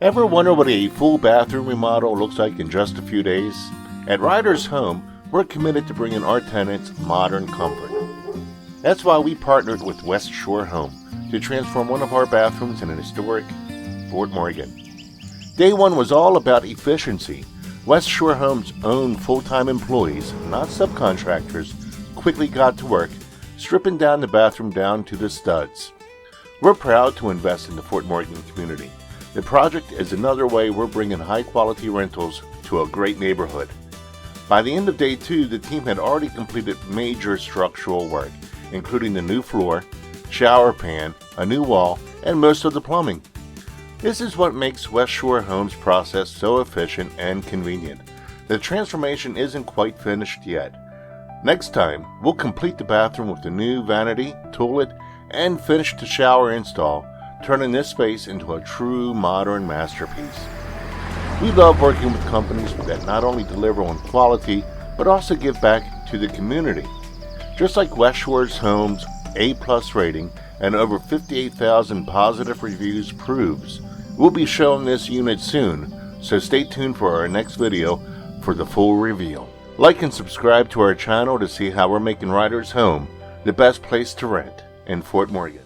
Ever wonder what a full bathroom remodel looks like in just a few days? At Ryder's Home, we're committed to bringing our tenants modern comfort. That's why we partnered with West Shore Home to transform one of our bathrooms in an historic Fort Morgan. Day one was all about efficiency. West Shore Home's own full-time employees, not subcontractors, quickly got to work, stripping down the bathroom down to the studs. We're proud to invest in the Fort Morgan community. The project is another way we're bringing high-quality rentals to a great neighborhood. By the end of day two, the team had already completed major structural work, including the new floor, shower pan, a new wall, and most of the plumbing. This is what makes West Shore Home's process so efficient and convenient. The transformation isn't quite finished yet. Next time, we'll complete the bathroom with the new vanity, toilet, and finish the shower install, turning this space into a true modern masterpiece. We love working with companies that not only deliver on quality, but also give back to the community. Just like West Shore Home's A+ rating and over 58,000 positive reviews proves, we'll be showing this unit soon, so stay tuned for our next video for the full reveal. Like and subscribe to our channel to see how we're making Ryder's Home the best place to rent in Fort Morgan.